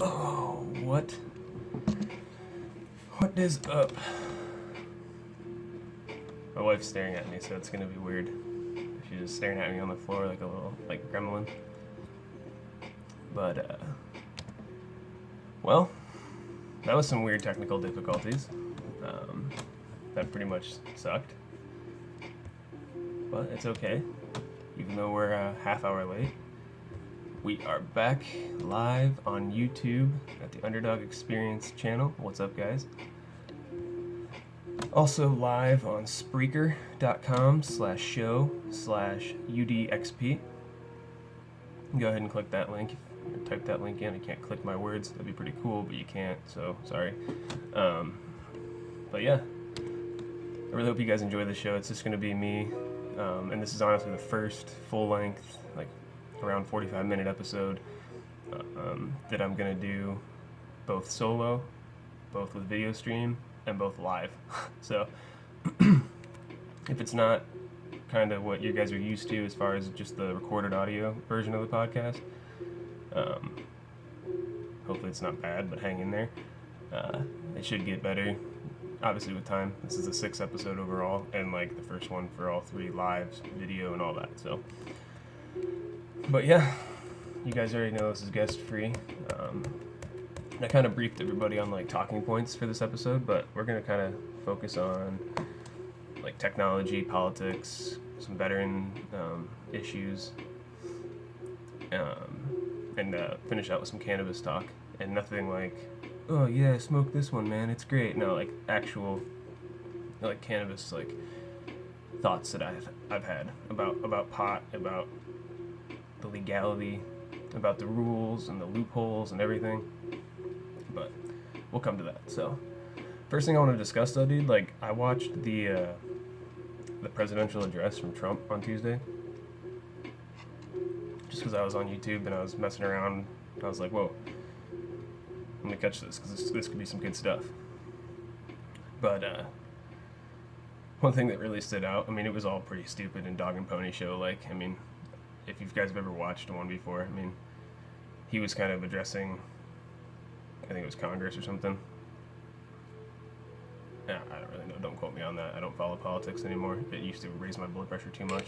Oh, what is up? My wife's staring at me, so it's gonna be weird. She's just staring at me on the floor like a little, gremlin. But, well, that was some weird technical difficulties. That pretty much sucked. But it's okay. Even though we're a half hour late, we are back live on YouTube at the Underdog Experience channel. What's up, guys? Also live on Spreaker.com/show/UDXP. Go ahead and click that link. Type that link in. I can't click my words. That'd be pretty cool, but you can't, so sorry. But yeah, I really hope you guys enjoy the show. It's just going to be me, and this is honestly the first full-length, around 45-minute episode that I'm going to do both solo, both with video stream, and both live. So if it's not kind of what you guys are used to as far as just the recorded audio version of the podcast, hopefully it's not bad, but hang in there. It should get better, obviously, with time. This is the 6th episode overall, and the first one for all 3 lives, video, and all that. So, but yeah, you guys already know this is guest free. I kind of briefed everybody on talking points for this episode, but we're gonna kind of focus on technology, politics, some veteran issues, and finish out with some cannabis talk. And nothing oh yeah, smoke this one, man, it's great. No, actual cannabis thoughts that I've had about pot, about the legality, about the rules and the loopholes and everything. But we'll come to that. So first thing I want to discuss though, dude, I watched the presidential address from Trump on Tuesday, just because I was on YouTube and I was messing around. I was like, whoa, let me catch this, because this could be some good stuff. But one thing that really stood out, it was all pretty stupid and dog and pony show. If you guys have ever watched one before, he was kind of addressing, I think it was Congress or something. Yeah, I don't really know. Don't quote me on that. I don't follow politics anymore. It used to raise my blood pressure too much.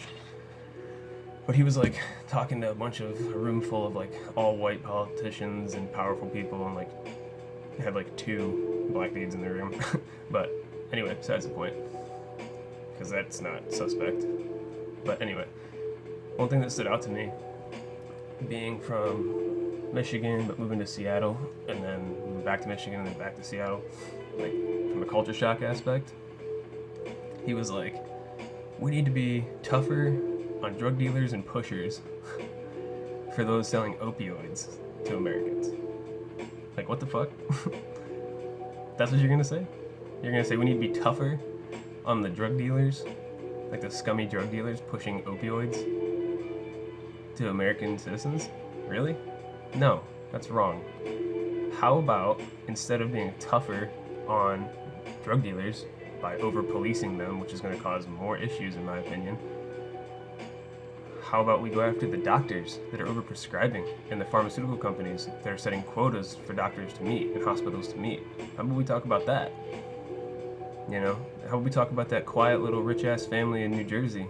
But he was talking to a room full of all white politicians and powerful people, and had 2 black dudes in the room. But anyway, besides the point, because that's not suspect. But anyway, one thing that stood out to me, being from Michigan but moving to Seattle, and then moving back to Michigan and then back to Seattle, from a culture shock aspect, he was we need to be tougher on drug dealers and pushers for those selling opioids to Americans. What the fuck? That's what you're gonna say? You're gonna say we need to be tougher on the drug dealers, the scummy drug dealers pushing opioids to American citizens? Really? No, that's wrong. How about, instead of being tougher on drug dealers by over-policing them, which is going to cause more issues in my opinion, how about we go after the doctors that are over-prescribing and the pharmaceutical companies that are setting quotas for doctors to meet and hospitals to meet? How about we talk about that? How about we talk about that quiet little rich-ass family in New Jersey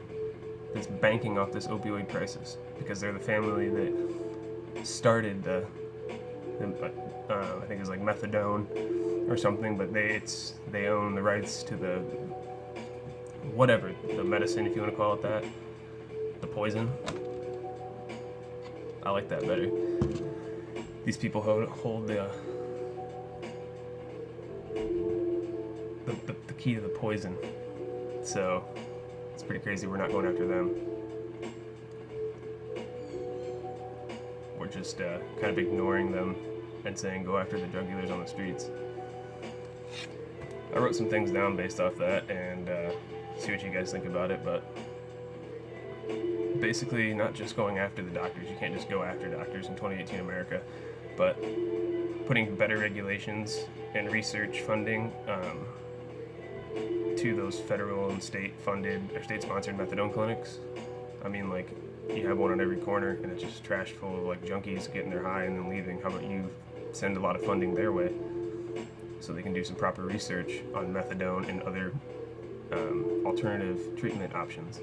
that's banking off this opioid crisis because they're the family that started the I think it's methadone or something, but they own the rights to the whatever, the medicine, if you want to call it that, the poison. I like that better. These people hold the key to the poison, so it's pretty crazy we're not going after them. We're just kind of ignoring them and saying go after the drug dealers on the streets. I wrote some things down based off that, and see what you guys think about it. But basically, not just going after the doctors. You can't just go after doctors in 2018 America, but putting better regulations and research funding to those federal and state-funded or state-sponsored methadone clinics. You have one on every corner, and it's just trash full of junkies getting their high and then leaving. How about you send a lot of funding their way so they can do some proper research on methadone and other alternative treatment options.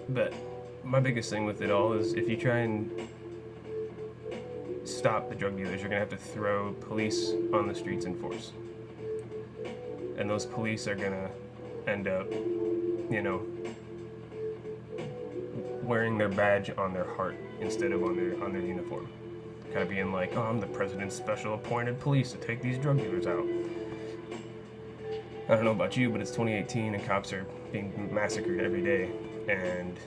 But my biggest thing with it all is if you try and stop the drug dealers, you're going to have to throw police on the streets in force. And those police are going to end up, wearing their badge on their heart instead of on their uniform. Kind of being like, oh, I'm the president's special appointed police to take these drug dealers out. I don't know about you, but it's 2018 and cops are being massacred every day. And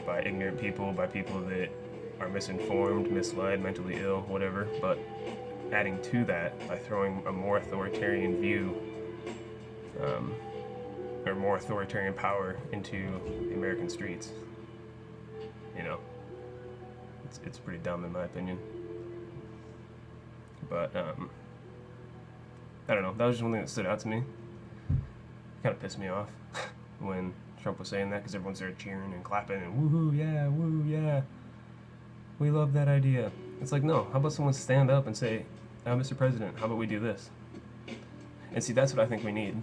by ignorant people, by people that are misinformed, misled, mentally ill, whatever. But adding to that, by throwing a more authoritarian view, or more authoritarian power into the American streets, it's pretty dumb in my opinion. But I don't know. That was just one thing that stood out to me. Kind of pissed me off when Trump was saying that, because everyone started cheering and clapping and woohoo, yeah, woo, yeah. We love that idea. It's like, no, how about someone stand up and say, Mr. President, how about we do this? And see, that's what I think we need.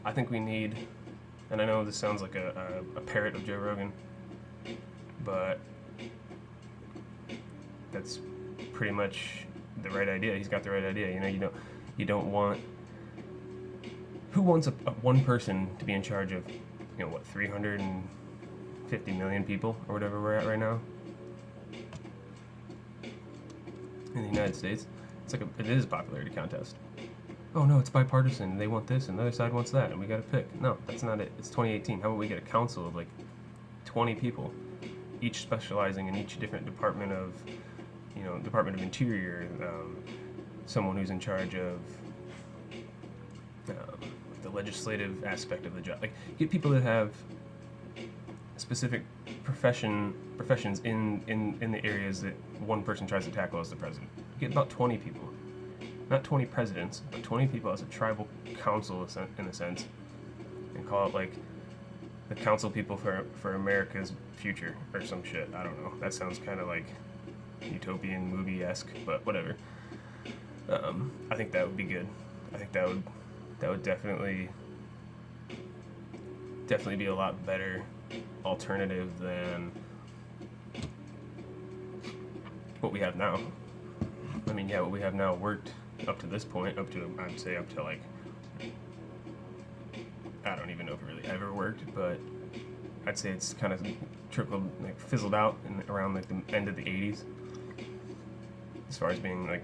I think we need, and I know this sounds like a parrot of Joe Rogan, but that's pretty much the right idea. He's got the right idea. You don't want, who wants a one person to be in charge of, 350 million people or whatever we're at right now in the United States? It's like it is a popularity contest. Oh no, it's bipartisan. They want this and the other side wants that, and we got to pick. No, that's not it. It's 2018. How about we get a council of like 20 people, each specializing in each different department of, Department of Interior, someone who's in charge of the legislative aspect of the job. Like, get people that have specific professions in the areas that one person tries to tackle as the president. Get about 20 people. Not 20 presidents, but 20 people as a tribal council in a sense, and call it like the council people for America's future or some shit. I don't know. That sounds kind of like utopian movie-esque, but whatever. I think that would be good. I think that would definitely be a lot better alternative than what we have now. I mean, what we have now worked up to this point, I'd say up to like, I don't even know if it really ever worked, but I'd say it's kind of trickled, like fizzled out around like the end of the 80s, as far as being like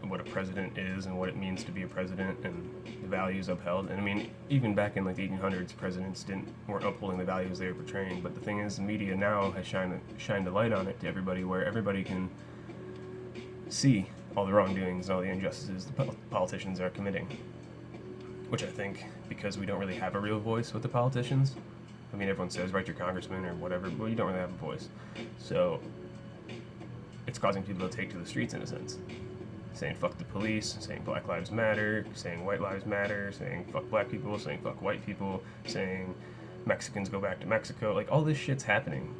what a president is and what it means to be a president and the values upheld. And I mean, even back in like the 1800s, presidents weren't upholding the values they were portraying. But the thing is, the media now has shined a light on it to everybody, where everybody can see all the wrongdoings and all the injustices the politicians are committing. Which I think, because we don't really have a real voice with the politicians. I mean, everyone says write your congressman or whatever, but you don't really have a voice. So it's causing people to take to the streets in a sense. Saying fuck the police, saying Black Lives Matter, saying White Lives Matter, saying fuck black people, saying fuck white people, saying Mexicans go back to Mexico. Like, all this shit's happening.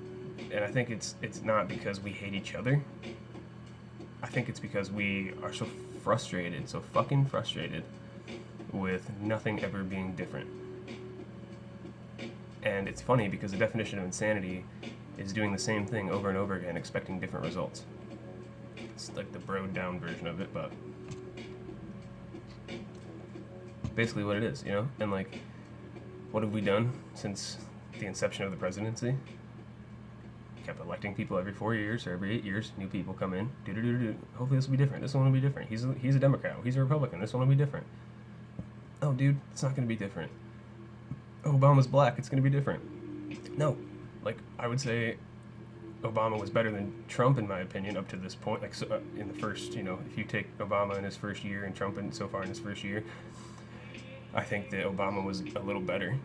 And I think it's not because we hate each other. I think it's because we are so fucking frustrated with nothing ever being different. And it's funny because the definition of insanity is doing the same thing over and over again, expecting different results. It's like the broed down version of it, but basically what it is, And like, what have we done since the inception of the presidency? Kept electing people every 4 years or every 8 years. New people come in. Hopefully this will be different. This one will be different. He's a Democrat. He's a Republican. This one will be different. Oh, dude, it's not going to be different. Oh, Obama's black. It's going to be different. No. Like, I would say Obama was better than Trump, in my opinion, up to this point. Like, so, in the first, if you take Obama in his first year and Trump so far in his first year, I think that Obama was a little better.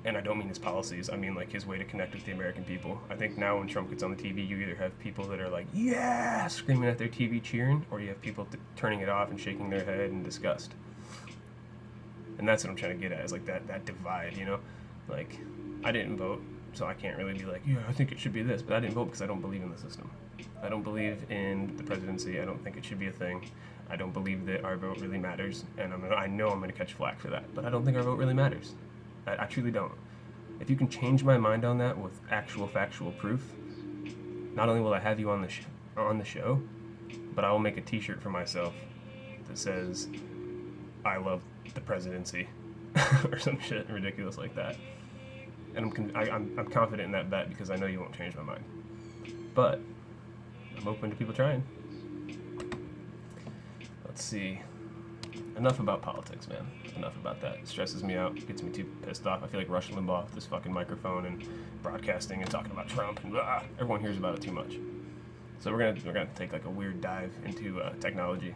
And I don't mean his policies. I mean, like, his way to connect with the American people. I think now when Trump gets on the TV, you either have people that are like, yeah, screaming at their TV cheering, or you have people turning it off and shaking their head in disgust. And that's what I'm trying to get at, is like that divide, Like, I didn't vote, so I can't really be like, yeah, I think it should be this, but I didn't vote because I don't believe in the system. I don't believe in the presidency. I don't think it should be a thing. I don't believe that our vote really matters, and I know I'm going to catch flack for that, but I don't think our vote really matters. I truly don't. If you can change my mind on that with actual factual proof, not only will I have you on the show, but I will make a T-shirt for myself that says, "I love the presidency," or some shit ridiculous like that. And I'm confident in that bet because I know you won't change my mind. But I'm open to people trying. Let's see. Enough about politics, man. Enough about that. It stresses me out. Gets me too pissed off. I feel like Rush Limbaugh with this fucking microphone and broadcasting and talking about Trump and everyone hears about it too much. So we're gonna take like a weird dive into technology.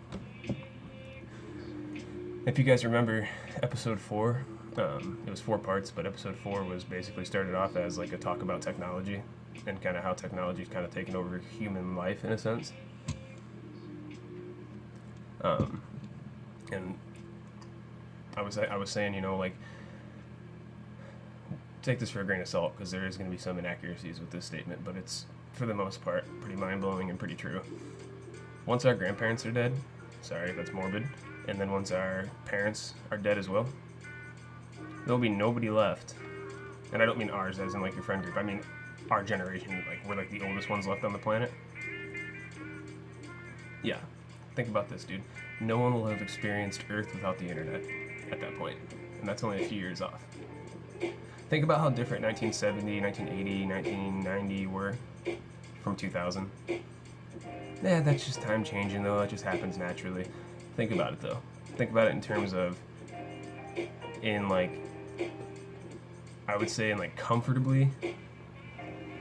If you guys remember episode 4, it was 4 parts, but episode 4 was basically started off as like a talk about technology and kind of how technology's kind of taken over human life in a sense. And I was saying, you know, like, take this for a grain of salt because there is going to be some inaccuracies with this statement, but it's for the most part pretty mind-blowing and pretty true. Once our grandparents are dead, sorry, that's morbid, and then once our parents are dead as well, there'll be nobody left. And I don't mean ours as in like your friend group. I mean our generation, like we're like the oldest ones left on the planet. Yeah, think about this, dude. No one will have experienced Earth without the internet at that point, and that's only a few years off. Think about how different 1970, 1980, 1990 were from 2000. Yeah, that's just time changing though. That just happens naturally. Think about it though. Think about it in terms of, in like, I would say in like comfortably,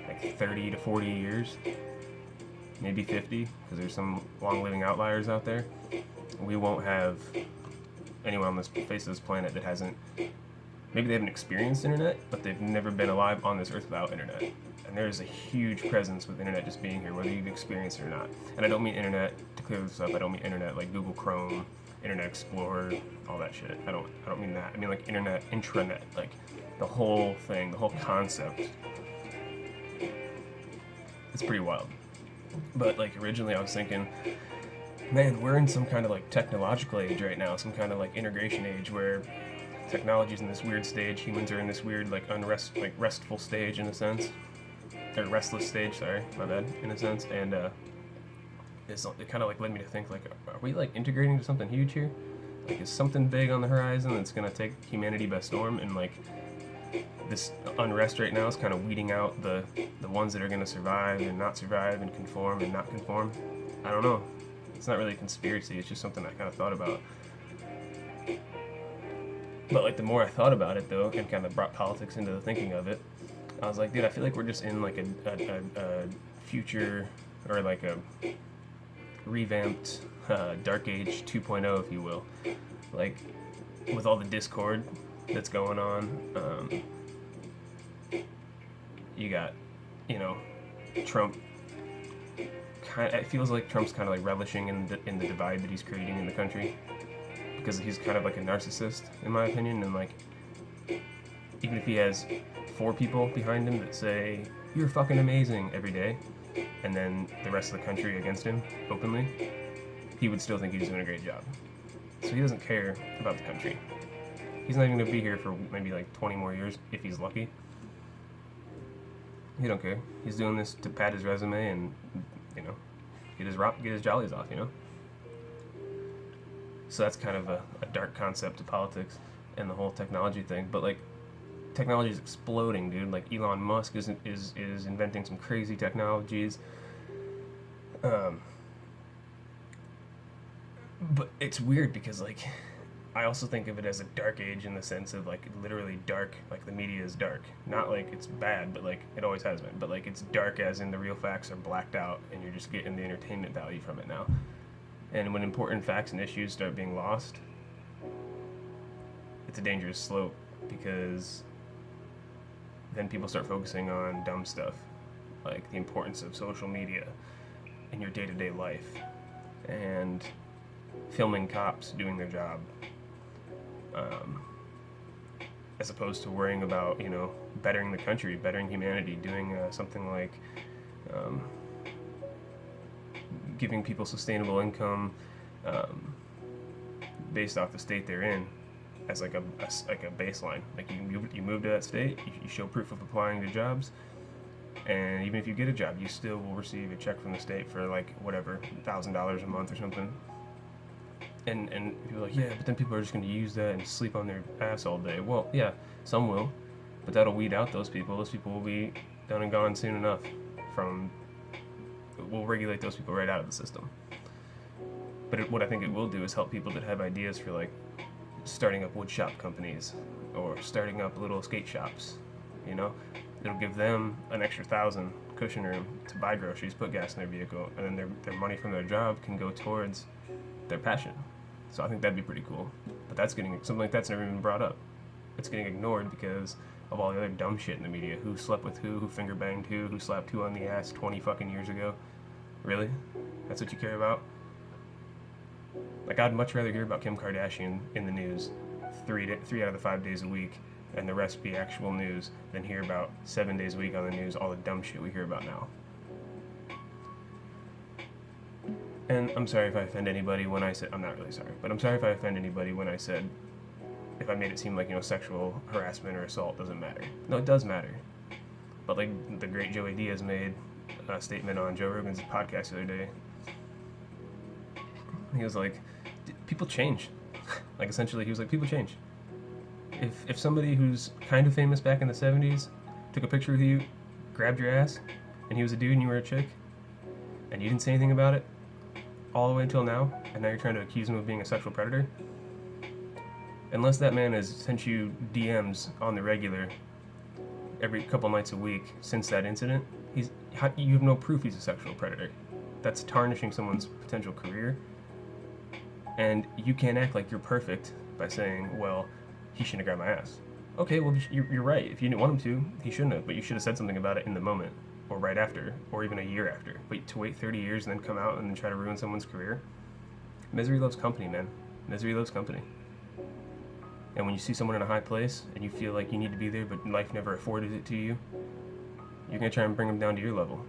like 30 to 40 years, maybe 50, because there's some long-living outliers out there. We won't have anyone on this face of this planet that hasn't, maybe they haven't experienced internet, but they've never been alive on this earth without internet. And there's a huge presence with internet just being here, whether you've experienced it or not. And I don't mean internet, to clear this up, I don't mean internet like Google Chrome, Internet Explorer, all that shit. I don't mean that. I mean like internet, intranet, like the whole thing, the whole concept. It's pretty wild. But like originally I was thinking, man, we're in some kind of like technological age right now, some kind of like integration age where technology's in this weird stage, humans are in this weird like restful stage in a sense, or restless stage, sorry, my bad, in a sense, and it kind of like led me to think like, are we like integrating to something huge here? Like is something big on the horizon that's gonna take humanity by storm, and like this unrest right now is kind of weeding out the ones that are going to survive and not survive and conform and not conform. I don't know. It's not really a conspiracy. It's just something I kind of thought about. But like the more I thought about it though, and kind of brought politics into the thinking of it, I was like, dude, I feel like we're just in like a future, or like a revamped Dark Age 2.0, if you will. Like with all the discord that's going on. You got, you know, Trump. It feels like Trump's kind of like relishing in the divide that he's creating in the country, because he's kind of like a narcissist, in my opinion. And like, even if he has 4 people behind him that say you're fucking amazing every day, and then the rest of the country against him openly, he would still think he's doing a great job. So he doesn't care about the country. He's not even going to be here for maybe like 20 more years if he's lucky. He don't care. He's doing this to pad his resume and, you know, get his jollies off, you know? So that's kind of a dark concept to politics and the whole technology thing. But like, technology is exploding, dude. Like Elon Musk is inventing some crazy technologies. But it's weird because like, I also think of it as a dark age in the sense of like literally dark, like the media is dark. Not like it's bad, but like it always has been. But like it's dark as in the real facts are blacked out and you're just getting the entertainment value from it now. And when important facts and issues start being lost, it's a dangerous slope, because then people start focusing on dumb stuff, like the importance of social media in your day-to-day life, and filming cops doing their job. as opposed to worrying about, bettering the country, bettering humanity, doing something like giving people sustainable income based off the state they're in as like a baseline. Like you move to that state, you show proof of applying to jobs, and even if you get a job, you still will receive a check from the state for like whatever, $1,000 a month or something. And people are like, yeah, but then people are just going to use that and sleep on their ass all day. Well, yeah, some will, but that'll weed out those people. Those people will be done and gone soon enough. We'll regulate those people right out of the system. But what I think it will do is help people that have ideas for like starting up wood shop companies or starting up little skate shops. It'll give them an extra 1,000 cushion room to buy groceries, put gas in their vehicle, and then their money from their job can go towards their passion. So I think that'd be pretty cool. But something like that's never even brought up. It's getting ignored because of all the other dumb shit in the media. Who slept with who finger banged who slapped who on the ass 20 fucking years ago. Really? That's what you care about? Like, I'd much rather hear about Kim Kardashian in the news 3 out of the 5 days a week and the rest be actual news than hear about 7 days a week on the news all the dumb shit we hear about now. And I'm sorry if I offend anybody when I said, I'm not really sorry, but I'm sorry if I offend anybody when I said, if I made it seem like, sexual harassment or assault doesn't matter. No, it does matter. But like the great Joey Diaz made a statement on Joe Rogan's podcast the other day. He was like, people change. Like, essentially, he was like, people change. If somebody who's kind of famous back in the 70s took a picture with you, grabbed your ass, and he was a dude and you were a chick, and you didn't say anything about it, all the way until now, and now you're trying to accuse him of being a sexual predator, unless that man has sent you DMs on the regular every couple nights a week since that incident, you have no proof he's a sexual predator. That's tarnishing someone's potential career, and you can't act like you're perfect by saying, well, he shouldn't have grabbed my ass. Okay, well, you're right. If you didn't want him to, he shouldn't have, but you should have said something about it in the moment, or right after, or even a year after. But to wait 30 years and then come out and then try to ruin someone's career? Misery loves company, man. Misery loves company. And when you see someone in a high place and you feel like you need to be there but life never afforded it to you, you're going to try and bring them down to your level.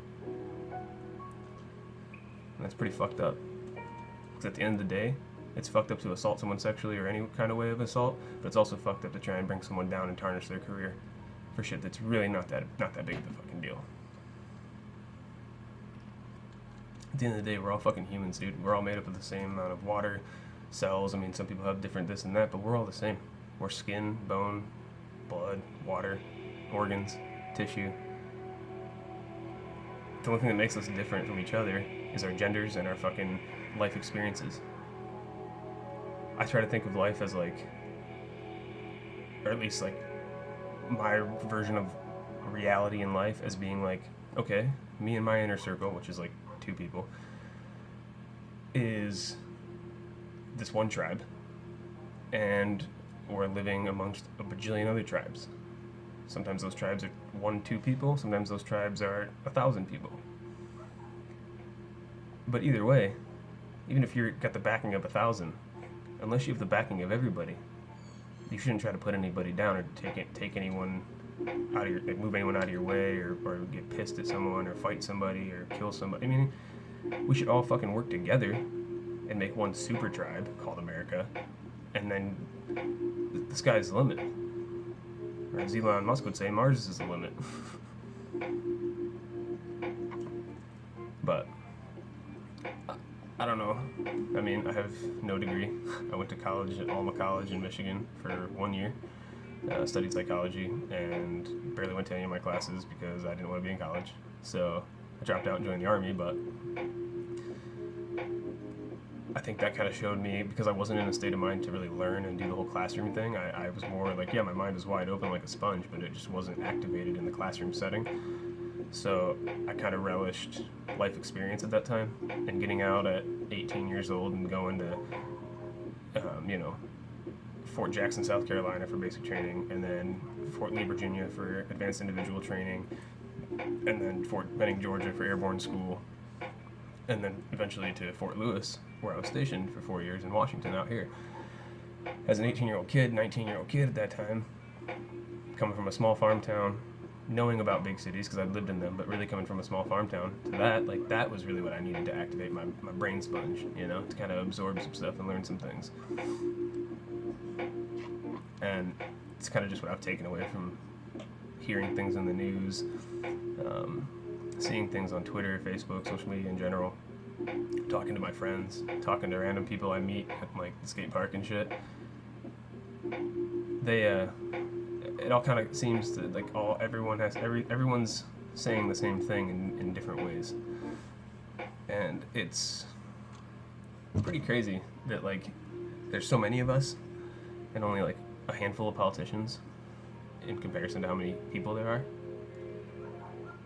And that's pretty fucked up. Because at the end of the day, it's fucked up to assault someone sexually or any kind of way of assault, but it's also fucked up to try and bring someone down and tarnish their career for shit that's really not that big of a fucking deal. At the end of the day, we're all fucking humans, dude. We're all made up of the same amount of water, cells. I mean, some people have different this and that, but we're all the same. We're skin, bone, blood, water, organs, tissue. The only thing that makes us different from each other is our genders and our fucking life experiences. I try to think of life as like, or at least like my version of reality in life as being like, okay, me and my inner circle, which is like 2 people, is this one tribe, and we're living amongst a bajillion other tribes. Sometimes those tribes are 1-2 people, sometimes those tribes are 1,000 people. But either way, even if you've got the backing of 1,000, unless you have the backing of everybody, you shouldn't try to put anybody down or take anyone out of your, like, move anyone out of your way, or get pissed at someone or fight somebody or kill somebody. I mean, we should all fucking work together and make one super tribe called America, and then the sky's the limit. Or as Elon Musk would say, Mars is the limit. But I don't know. I mean, I have no degree. I went to college at Alma College in Michigan for 1 year. Studied psychology and barely went to any of my classes because I didn't want to be in college. So I dropped out and joined the Army, but I think that kind of showed me, because I wasn't in a state of mind to really learn and do the whole classroom thing. I was more like, yeah, my mind was wide open like a sponge, but it just wasn't activated in the classroom setting. So I kind of relished life experience at that time, and getting out at 18 years old and going to, Fort Jackson, South Carolina for basic training, and then Fort Lee, Virginia for advanced individual training, and then Fort Benning, Georgia for airborne school, and then eventually to Fort Lewis, where I was stationed for 4 years in Washington out here. As an 18-year-old kid, 19-year-old kid at that time, coming from a small farm town, knowing about big cities because I'd lived in them, but really coming from a small farm town to that, like that was really what I needed to activate my brain sponge, you know, to kind of absorb some stuff and learn some things. And it's kind of just what I've taken away from hearing things in the news, seeing things on Twitter, Facebook, social media in general, talking to my friends, talking to random people I meet at like the skate park and shit. It all kind of seems to like everyone's saying the same thing in different ways, and it's pretty crazy that like there's so many of us and only like a handful of politicians in comparison to how many people there are,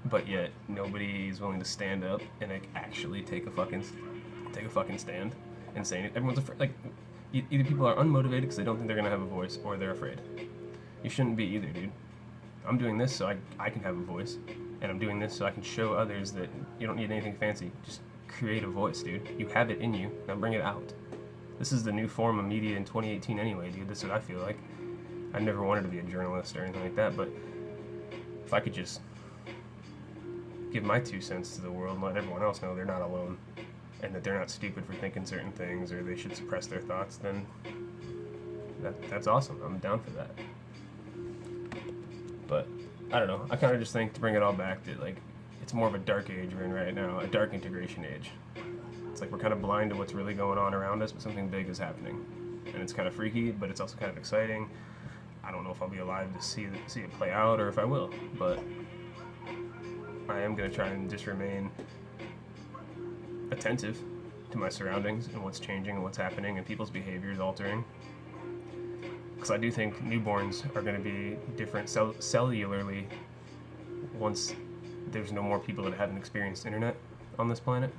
but yet nobody is willing to stand up and like actually take a fucking stand and say it. Everyone's afraid. Like either people are unmotivated because they don't think they're gonna have a voice, or they're afraid. You shouldn't be either, dude. I'm doing this so I can have a voice, and I'm doing this so I can show others that you don't need anything fancy. Just create a voice, dude. You have it in you. Now bring it out. This is the new form of media in 2018 anyway, dude. This is what I feel like. I never wanted to be a journalist or anything like that, but if I could just give my 2 cents to the world and let everyone else know they're not alone and that they're not stupid for thinking certain things or they should suppress their thoughts, then that's awesome. I'm down for that. But I don't know. I kind of just think to bring it all back to like it's more of a dark age we're in right now, a dark integration age. It's like we're kind of blind to what's really going on around us, but something big is happening, and it's kind of freaky, but it's also kind of exciting. I don't know if I'll be alive to see it play out or if I will, but I am going to try and just remain attentive to my surroundings and what's changing and what's happening and people's behaviors altering. Because I do think newborns are going to be different cellularly once there's no more people that haven't experienced internet on this planet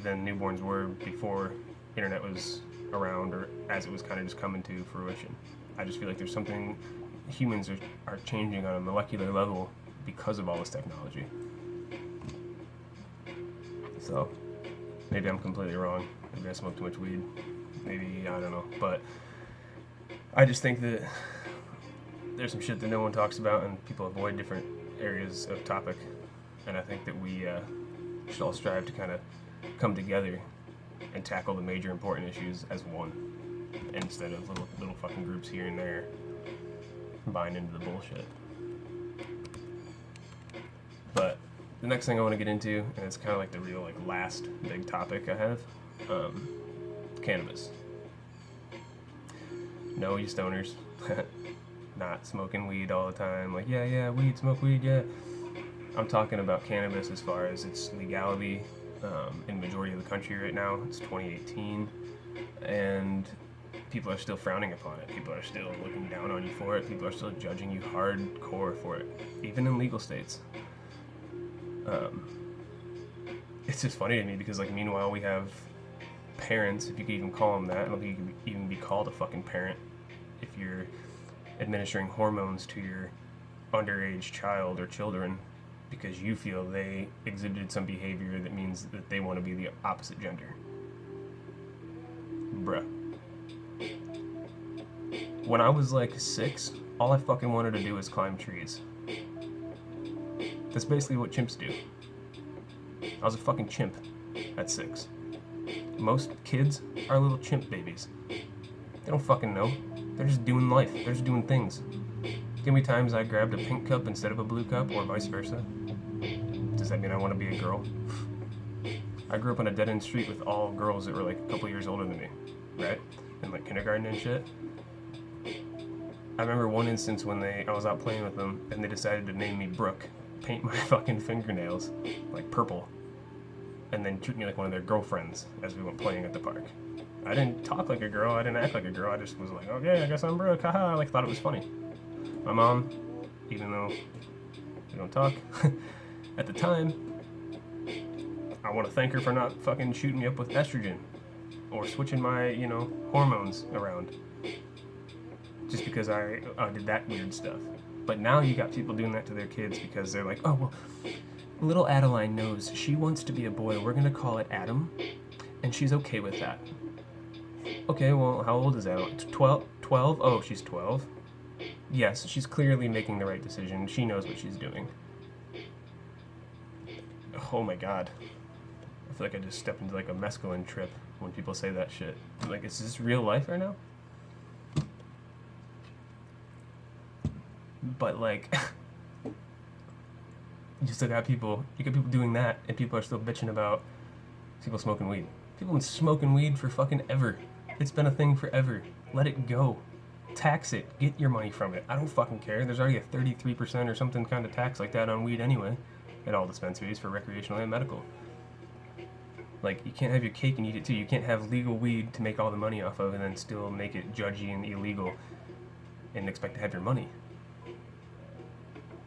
than newborns were before internet was around or as it was kind of just coming to fruition. I just feel like there's something humans are changing on a molecular level because of all this technology. So maybe I'm completely wrong. Maybe I smoke too much weed. Maybe, I don't know. But I just think that there's some shit that no one talks about and people avoid different areas of topic. And I think that we should all strive to kind of come together and tackle the major important issues as one, instead of little fucking groups here and there buying into the bullshit. But the next thing I want to get into, and it's kind of like the real like last big topic I have, cannabis. No, you stoners, not smoking weed all the time. Like yeah, weed, smoke weed, yeah. I'm talking about cannabis as far as its legality in the majority of the country right now. It's 2018, and people are still frowning upon it. People are still looking down on you for it. People are still judging you hardcore for it, even in legal states. It's just funny to me because, like, meanwhile we have parents, if you could even call them that. I don't think you could even be called a fucking parent if you're administering hormones to your underage child or children because you feel they exhibited some behavior that means that they want to be the opposite gender. Bruh. When I was like 6, all I fucking wanted to do was climb trees. That's basically what chimps do. I was a fucking chimp at 6. Most kids are little chimp babies. They don't fucking know. They're just doing life. They're just doing things. How many times I grabbed a pink cup instead of a blue cup, or vice versa? Does that mean I want to be a girl? I grew up on a dead-end street with all girls that were like a couple years older than me, right? In like kindergarten and shit. I remember one instance when I was out playing with them and they decided to name me Brooke, paint my fucking fingernails like purple, and then treat me like one of their girlfriends as we went playing at the park. I didn't talk like a girl, I didn't act like a girl, I just was like, okay, I guess I'm Brooke, haha, I like thought it was funny. My mom, even though we don't talk, at the time, I want to thank her for not fucking shooting me up with estrogen or switching my, hormones around just because I did that weird stuff. But now you got people doing that to their kids because they're like, oh, well, little Adeline knows she wants to be a boy. We're going to call it Adam, and she's okay with that. Okay, well, how old is Adeline? 12? Oh, she's 12? yes, she's clearly making the right decision. She knows what she's doing. Oh my god. I feel like I just stepped into like a mescaline trip when people say that shit. I'm like, is this real life right now? But like, you still got people, you got people doing that, and people are still bitching about people smoking weed. People have been smoking weed for fucking ever. It's been a thing forever. Let it go. Tax it. Get your money from it. I don't fucking care. There's already a 33% or something kind of tax like that on weed anyway at all dispensaries for recreational and medical. Like, you can't have your cake and eat it too. You can't have legal weed to make all the money off of and then still make it judgy and illegal and expect to have your money.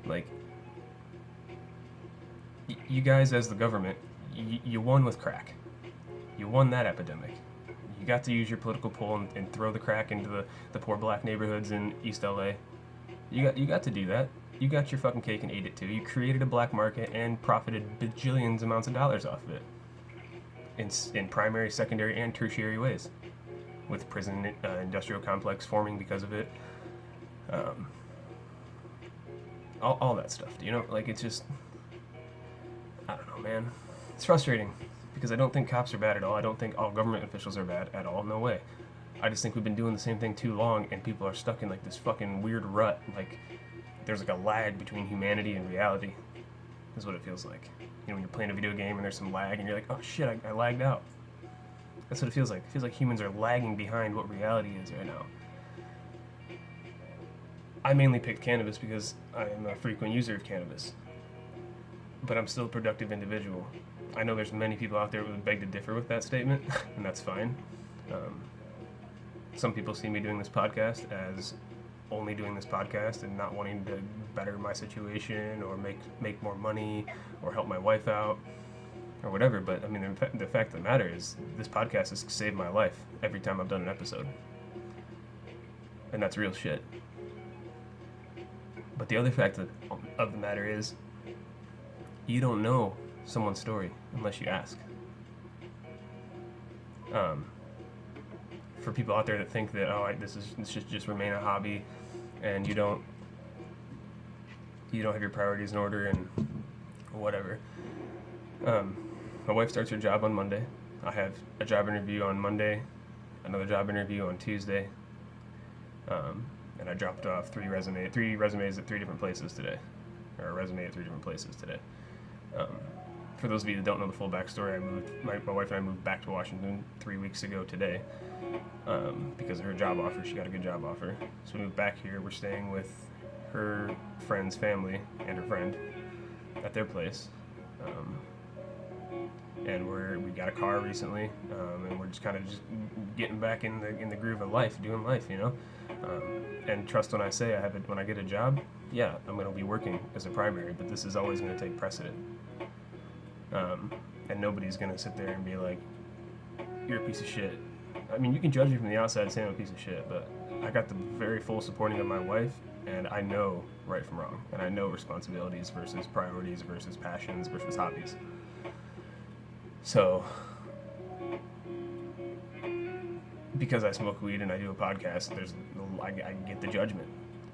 Like, you guys as the government, you won with crack. You won that epidemic. You got to use your political pull and throw the crack into the poor black neighborhoods in East LA. You got to do that. You got your fucking cake and ate it too. You created a black market and profited bajillions amounts of dollars off of it. In primary, secondary, and tertiary ways. With prison industrial complex forming because of it. All that stuff, you know? Like, it's just... I don't know, man. It's frustrating. Because I don't think cops are bad at all. I don't think all government officials are bad at all. No way. I just think we've been doing the same thing too long, and people are stuck in like this fucking weird rut. Like, there's like a lag between humanity and reality, is what it feels like. You know, when you're playing a video game and there's some lag, and you're like, oh shit, I lagged out. That's what it feels like. It feels like humans are lagging behind what reality is right now. I mainly picked cannabis because I am a frequent user of cannabis. But I'm still a productive individual. I know there's many people out there who would beg to differ with that statement, and that's fine. Some people see me doing this podcast as only doing this podcast and not wanting to better my situation or make more money or help my wife out or whatever. But I mean, the fact of the matter is this podcast has saved my life every time I've done an episode. And that's real shit. But the other fact of the matter is you don't know someone's story unless you ask. For people out there that think that this should just remain a hobby, and you don't have your priorities in order and whatever. My wife starts her job on Monday. I have a job interview on Monday, another job interview on Tuesday, and I dropped off three resumes at 3 different places today, or a resume at 3 different places today. For those of you that don't know the full backstory, my wife and I moved back to Washington 3 weeks ago today because of her job offer. She got a good job offer. So we moved back here. We're staying with her friend's family and her friend at their place. And we got a car recently, and we're just kind of getting back in the groove of life, doing life, you know. And trust when I say when I get a job, yeah, I'm going to be working as a primary, but this is always going to take precedent. And nobody's going to sit there and be like, you're a piece of shit. I mean, you can judge me from the outside saying I'm a piece of shit, but I got the very full supporting of my wife, and I know right from wrong, and I know responsibilities versus priorities versus passions versus hobbies. So, because I smoke weed and I do a podcast, I get the judgment.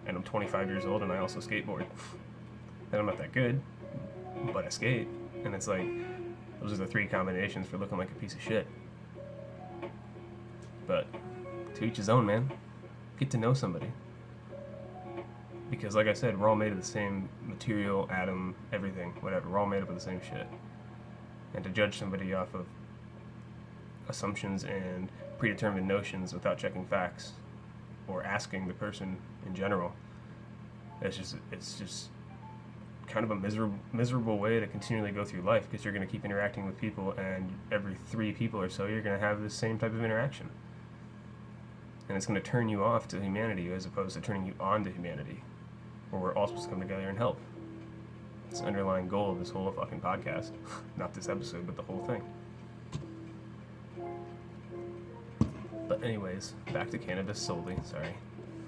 And I'm 25 years old and I also skateboard. And I'm not that good, but I skate. And it's like, those are the 3 combinations for looking like a piece of shit. But to each his own, man. Get to know somebody. Because like I said, we're all made of the same material, atom, everything, whatever. We're all made up of the same shit. And to judge somebody off of assumptions and predetermined notions without checking facts or asking the person in general, it's just kind of a miserable way to continually go through life, because you're going to keep interacting with people, and every 3 people or so you're going to have the same type of interaction, and it's going to turn you off to humanity as opposed to turning you on to humanity, where we're all supposed to come together and help. It's the underlying goal of this whole fucking podcast. Not this episode, but the whole thing. But anyways, back to cannabis solely, sorry.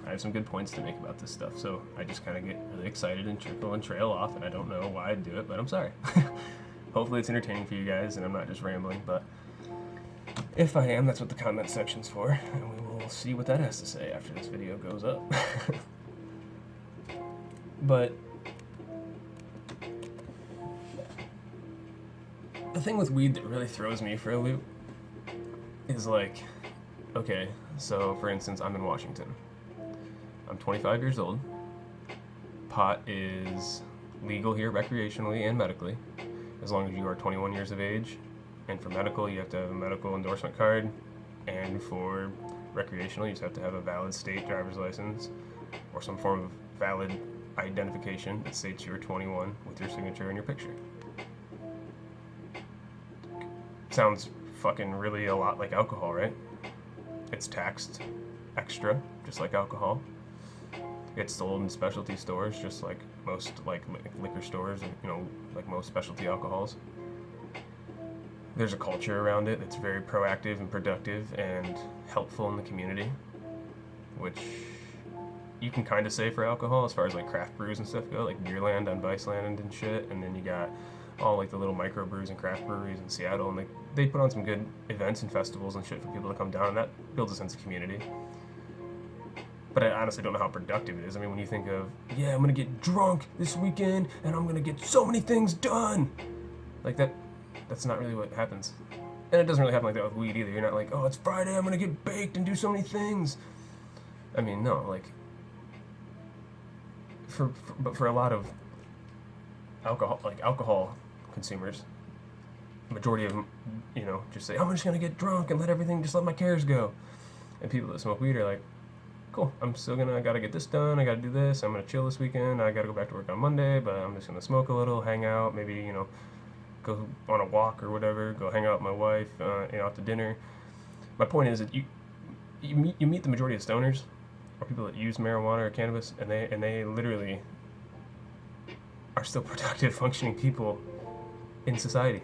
I have some good points to make about this stuff, so I just kind of get really excited and trickle and trail off, and I don't know why I do it, but I'm sorry. Hopefully it's entertaining for you guys, and I'm not just rambling, but if I am, that's what the comment section's for, and we will see what that has to say after this video goes up. But the thing with weed that really throws me for a loop is like, okay, so for instance, I'm in Washington. I'm 25 years old. Pot is legal here recreationally and medically, as long as you are 21 years of age. And for medical, you have to have a medical endorsement card. And for recreational, you just have to have a valid state driver's license or some form of valid identification that states you're 21 with your signature and your picture. Sounds fucking really a lot like alcohol, right? It's taxed extra, just like alcohol. It's sold in specialty stores, just like most liquor stores, and like most specialty alcohols. There's a culture around it that's very proactive and productive and helpful in the community, which you can kind of say for alcohol as far as like craft brews and stuff go, like Beerland on Viceland and shit. And then you got all like the little microbrews and craft breweries in Seattle, and they put on some good events and festivals and shit for people to come down, and that builds a sense of community. But I honestly don't know how productive it is. I mean, when you think of, yeah, I'm gonna get drunk this weekend and I'm gonna get so many things done, like that's not really what happens. And it doesn't really happen like that with weed either. You're not like, oh, it's Friday, I'm gonna get baked and do so many things. I mean, no, like but for a lot of alcohol consumers, the majority of them, just say, I'm just gonna get drunk and let my cares go. And people that smoke weed are like, cool, I gotta get this done, I gotta do this, I'm gonna chill this weekend, I gotta go back to work on Monday, but I'm just gonna smoke a little, hang out, maybe, go on a walk or whatever, go hang out with my wife, out to dinner. My point is that you meet the majority of stoners, or people that use marijuana or cannabis, and they literally are still productive, functioning people in society.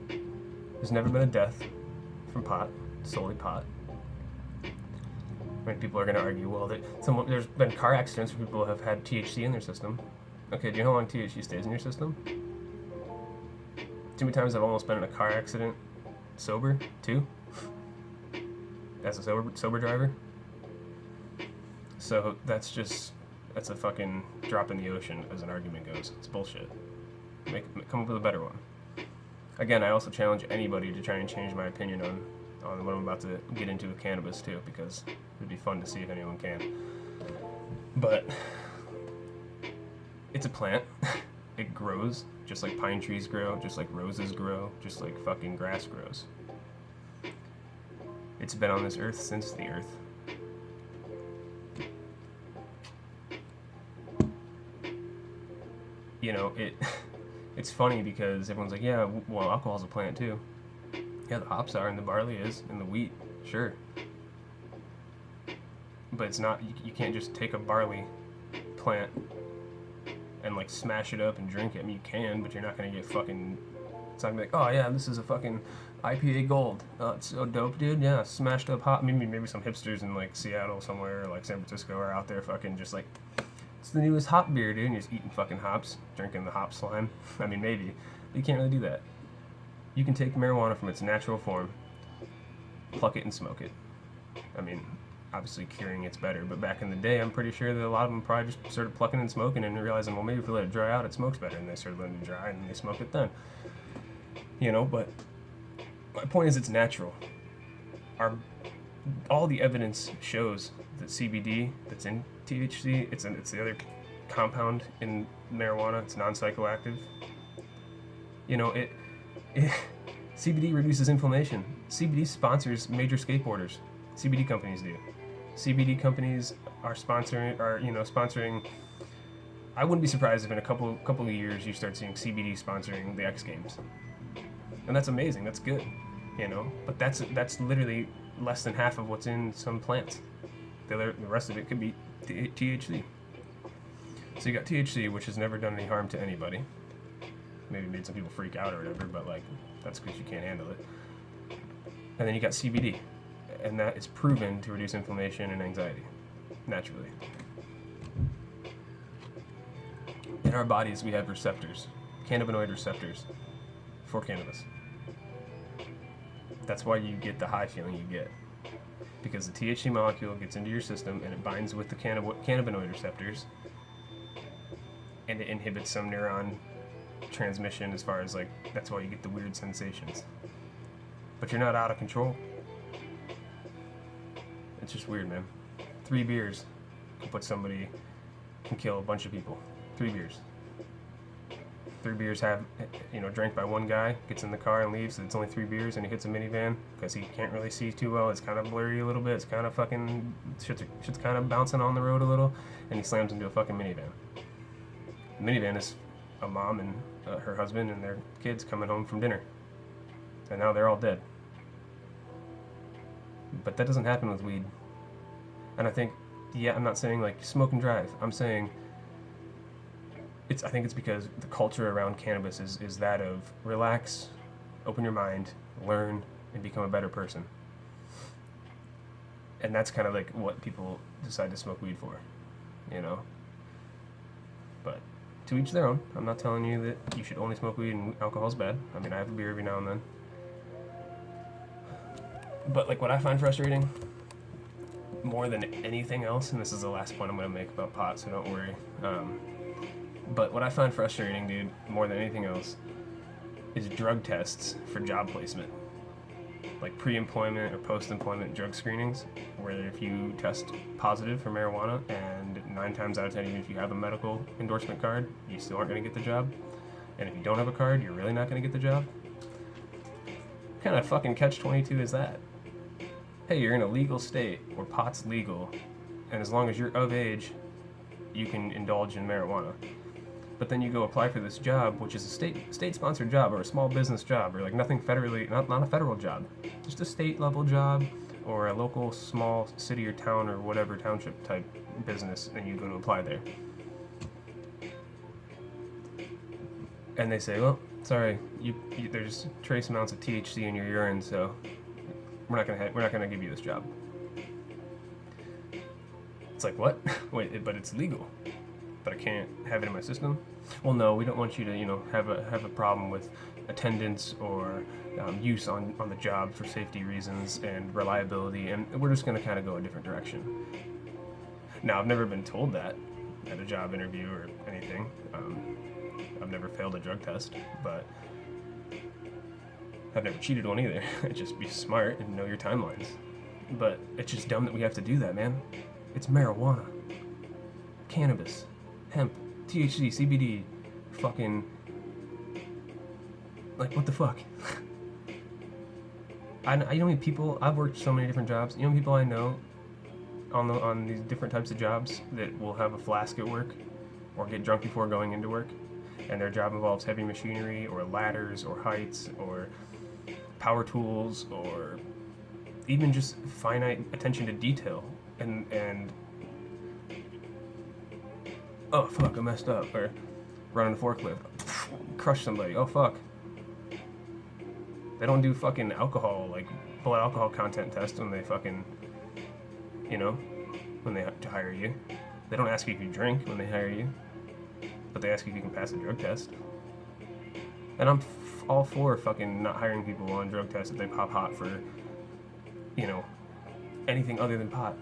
There's never been a death from pot, solely pot. Right? People are going to argue, well, there's been car accidents where people have had THC in their system. Okay, do you know how long THC stays in your system? Too many times I've almost been in a car accident sober, too, as a sober driver. So that's a fucking drop in the ocean as an argument goes. It's bullshit. Come up with a better one. Again, I also challenge anybody to try and change my opinion on what I'm about to get into with cannabis too, because it'd be fun to see if anyone can. But it's a plant. It grows just like pine trees grow, just like roses grow, just like fucking grass grows. It's been on this earth since the earth. It's funny because everyone's like, yeah, well, alcohol's a plant too. Yeah, the hops are, and the barley is, and the wheat, sure. But it's not, you can't just take a barley plant and like smash it up and drink it. I mean, you can, but you're not gonna get fucking, it's not gonna be like, oh yeah, this is a fucking IPA gold. Oh, it's so dope, dude. Yeah, smashed up hop. Maybe some hipsters in like Seattle somewhere, or like San Francisco, are out there fucking just like, it's the newest hop beer, dude, and you're just eating fucking hops, drinking the hop slime. I mean, maybe, but you can't really do that. You can take marijuana from its natural form, pluck it and smoke it. I mean, obviously curing it's better, but back in the day, I'm pretty sure that a lot of them probably just started plucking and smoking and realizing, well, maybe if we let it dry out, it smokes better, and they started letting it dry, and they smoke it then. But my point is, it's natural. All the evidence shows that CBD that's in THC, it's the other compound in marijuana. It's non-psychoactive. CBD reduces inflammation. CBD sponsors major skateboarders. CBD companies do. CBD companies are sponsoring. I wouldn't be surprised if in a couple of years you start seeing CBD sponsoring the X Games, and that's amazing. That's good, But that's literally less than half of what's in some plants. The rest of it could be THC. So you got THC, which has never done any harm to anybody. Maybe made some people freak out or whatever, but like that's because you can't handle it. And then you got CBD, and that is proven to reduce inflammation and anxiety naturally. In our bodies, we have receptors, cannabinoid receptors, for cannabis. That's why you get the high feeling you get. because the THC molecule gets into your system and it binds with the cannabinoid receptors, and it inhibits some neuron transmission as far as like, that's why you get the weird sensations. But you're not out of control. It's just weird, man. 3 beers can kill a bunch of people. 3 beers. 3 beers drank by one guy, gets in the car and leaves, and it's only 3 beers, and he hits a minivan because he can't really see too well. It's kind of blurry a little bit. It's kind of fucking, shit's kind of bouncing on the road a little, and he slams into a fucking minivan. The minivan is a mom and her husband and their kids coming home from dinner. And now they're all dead. But that doesn't happen with weed. And I think, I'm not saying like smoke and drive. I'm saying I think it's because the culture around cannabis is that of relax, open your mind, learn, and become a better person. And that's kind of like what people decide to smoke weed for, you know? But to each their own. I'm not telling you that you should only smoke weed and alcohol's bad. I mean, I have a beer every now and then. But like what I find frustrating more than anything else, and this is the last point I'm going to make about pot, so don't worry. But what I find frustrating, dude, more than anything else, is drug tests for job placement. Like pre-employment or post-employment drug screenings, where if you test positive for marijuana, and 9 times out of 10, even if you have a medical endorsement card, you still aren't going to get the job. And if you don't have a card, you're really not going to get the job. What kind of fucking catch-22 is that? Hey, you're in a legal state where pot's legal, and as long as you're of age, you can indulge in marijuana. But then you go apply for this job, which is a state-sponsored job or a small business job, or like nothing federally, not a federal job, just a state-level job or a local small city or town or whatever township type business, and you go to apply there. And they say, well, sorry, there's trace amounts of THC in your urine, so we're not gonna give you this job. It's like, what? Wait, but it's legal. But I can't have it in my system? Well, no, we don't want you to, have a problem with attendance or use on the job for safety reasons and reliability, and we're just going to kind of go a different direction. Now, I've never been told that at a job interview or anything. I've never failed a drug test, but I've never cheated one either. Just be smart and know your timelines. But it's just dumb that we have to do that, man. It's marijuana, cannabis, hemp, THC, CBD, fucking, like, what the fuck? I know how many people, I've worked so many different jobs, you know how many people I know on these different types of jobs that will have a flask at work or get drunk before going into work, and their job involves heavy machinery or ladders or heights or power tools or even just finite attention to detail and oh fuck, I messed up, or running a forklift, crush somebody, oh fuck. They don't do fucking alcohol, like blood alcohol content test when they fucking, when they have to hire you. They don't ask you if you drink when they hire you, but they ask you if you can pass a drug test. And I'm all for fucking not hiring people on drug tests if they pop hot for, anything other than pot.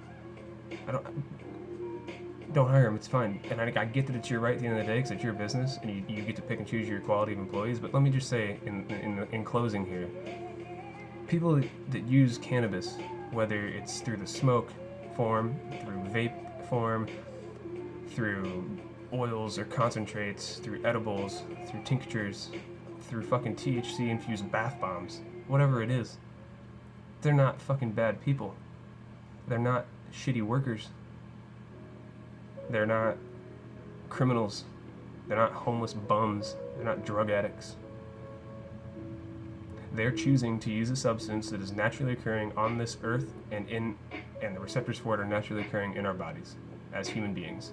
Don't hire them, it's fine. And I get that it's your right at the end of the day because it's your business and you get to pick and choose your quality of employees, but let me just say in closing here, people that use cannabis, whether it's through the smoke form, through vape form, through oils or concentrates, through edibles, through tinctures, through fucking THC infused bath bombs, whatever it is, they're not fucking bad people. They're not shitty workers. They're not criminals. They're not homeless bums. They're not drug addicts. They're choosing to use a substance that is naturally occurring on this earth and the receptors for it are naturally occurring in our bodies as human beings.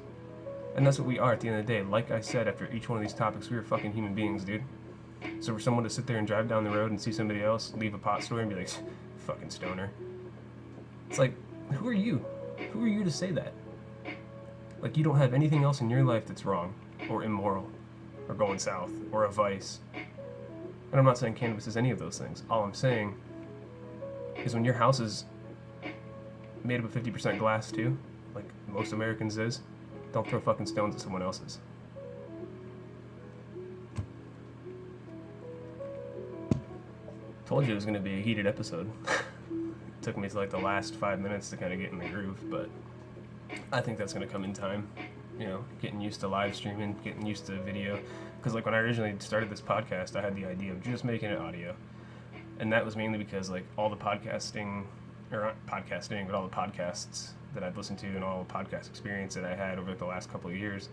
And that's what we are at the end of the day. Like I said, after each one of these topics, we are fucking human beings, dude. So for someone to sit there and drive down the road and see somebody else leave a pot store and be like, fucking stoner. It's like, who are you? Who are you to say that? Like, you don't have anything else in your life that's wrong or immoral or going south or a vice. And I'm not saying cannabis is any of those things. All I'm saying is when your house is made up of 50% glass too, like most Americans is. Don't throw fucking stones at someone else's. Told you it was going to be a heated episode. It took me to like the last 5 minutes to kind of get in the groove, but I think that's going to come in time. You know, getting used to live streaming, getting used to video. Because like when I originally started this podcast, I had the idea of just making it audio. And that was mainly because like all the podcasting, or not podcasting, but all the podcasts that I'd listened to and all the podcast experience that I had over the last couple of years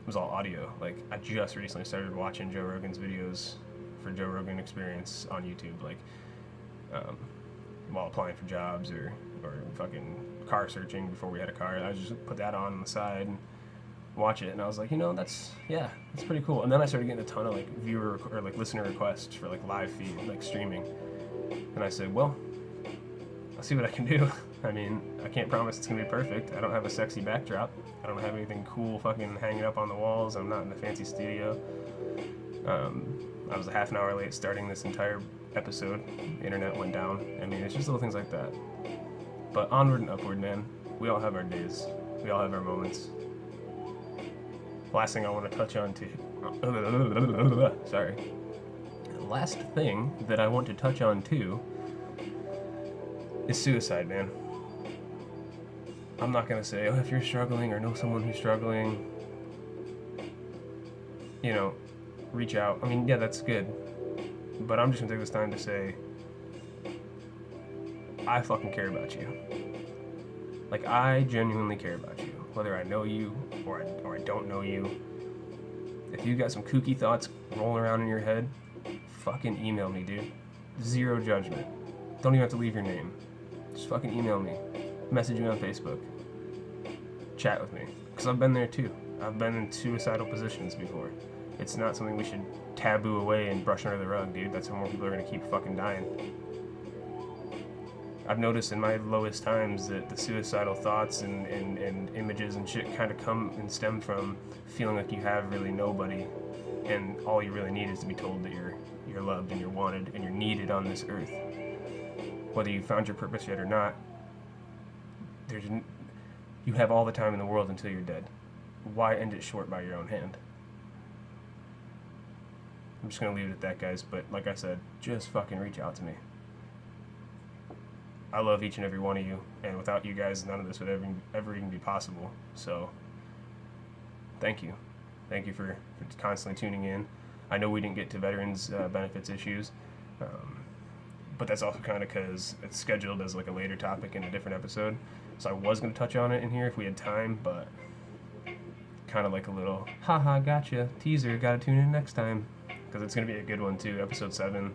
was all audio. Like I just recently started watching Joe Rogan's videos for Joe Rogan Experience on YouTube, like while applying for jobs or fucking car searching before we had a car. I just put that on the side and watch it, and I was like, you know, that's pretty cool. And then I started getting a ton of like viewer or like listener requests for like live feed, like streaming. And I said, well, I'll see what I can do. I mean, I can't promise it's gonna be perfect. I don't have a sexy backdrop. I don't have anything cool fucking hanging up on the walls. I'm not in a fancy studio. I was a half an hour late starting this entire episode. The internet went down. I mean, it's just little things like that. But onward and upward, man. We all have our days. We all have our moments. Last thing I want to touch on too. Sorry. Last thing that I want to touch on too is suicide, man. I'm not gonna say, oh, if you're struggling or know someone who's struggling, you know, reach out. I mean, yeah, that's good. But I'm just gonna take this time to say, I fucking care about you. Like, I genuinely care about you. Whether I know you or I don't know you. If you got some kooky thoughts rolling around in your head, fucking email me, dude. Zero judgment. Don't even have to leave your name. Just fucking email me. Message me on Facebook. Chat with me. Because I've been there too. I've been in suicidal positions before. It's not something we should taboo away and brush under the rug, dude. That's how more people are going to keep fucking dying. I've noticed in my lowest times that the suicidal thoughts and images and shit kind of come and stem from feeling like you have really nobody, and all you really need is to be told that you're loved and you're wanted and you're needed on this earth. Whether you found your purpose yet or not, you have all the time in the world until you're dead. Why end it short by your own hand? I'm just going to leave it at that, guys, but like I said, just fucking reach out to me. I love each and every one of you, and without you guys, none of this would ever even be possible. So, thank you. Thank you for constantly tuning in. I know we didn't get to veterans benefits issues, but that's also kind of because it's scheduled as like a later topic in a different episode. So I was going to touch on it in here if we had time, but kind of like a little, haha, gotcha, teaser, gotta tune in next time, because it's going to be a good one too, episode 7.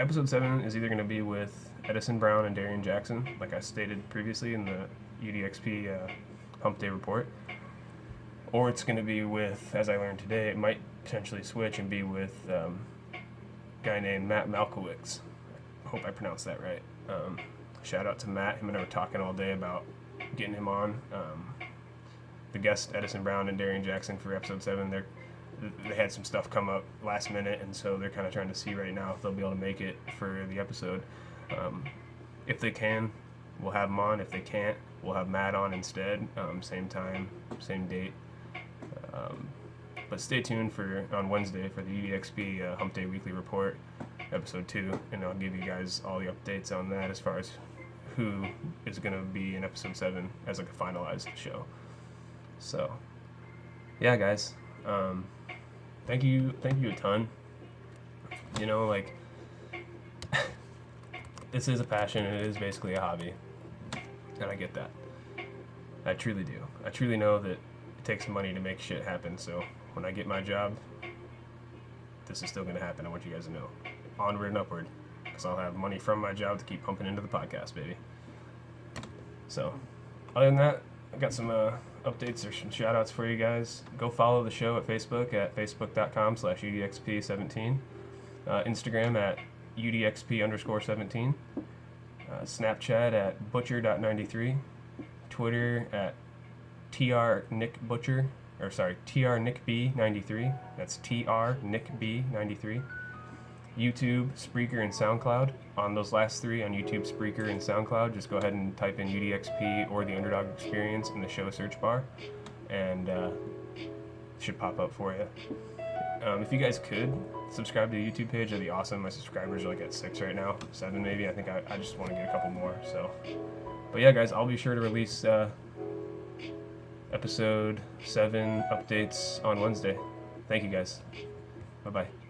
Episode 7 is either going to be with Edison Brown and Darian Jackson, like I stated previously in the UDXP Hump Day report, or it's going to be with, as I learned today, it might potentially switch and be with a guy named Matt Malkowicz. I hope I pronounced that right. Shout out to Matt. Him and I were talking all day about getting him on. The guest, Edison Brown and Darian Jackson, for episode 7, they had some stuff come up last minute, and so they're kind of trying to see right now if they'll be able to make it for the episode. If they can, we'll have them on. If they can't, we'll have Matt on instead. Same time, same date. But stay tuned on Wednesday for the UDXP Hump Day Weekly Report, episode 2, and I'll give you guys all the updates on that as far as who is going to be in episode 7 as like a finalized show. So, yeah, guys. Thank you a ton. You know, like, this is a passion, and it is basically a hobby, and I get that. I truly do. I truly know that it takes money to make shit happen, so when I get my job, this is still going to happen. I want you guys to know. Onward and upward, because I'll have money from my job to keep pumping into the podcast, baby. So, other than that, I got some updates or some shout outs for you guys. Go follow the show at Facebook at facebook.com/UDXP17, Instagram at UDXP_17, Snapchat at butcher.93, Twitter at TRNickButcher, or sorry, TRNickB93, that's TRNickB93, YouTube, Spreaker, and SoundCloud. On those last three, on YouTube, Spreaker, and SoundCloud, just go ahead and type in UDXP or the Underdog Experience in the show search bar, and it should pop up for you. If you guys could subscribe to the YouTube page, that'd be awesome. My subscribers are like at 6 right now, 7 maybe. I think I just want to get a couple more. So, but yeah, guys, I'll be sure to release episode 7 updates on Wednesday. Thank you, guys. Bye-bye.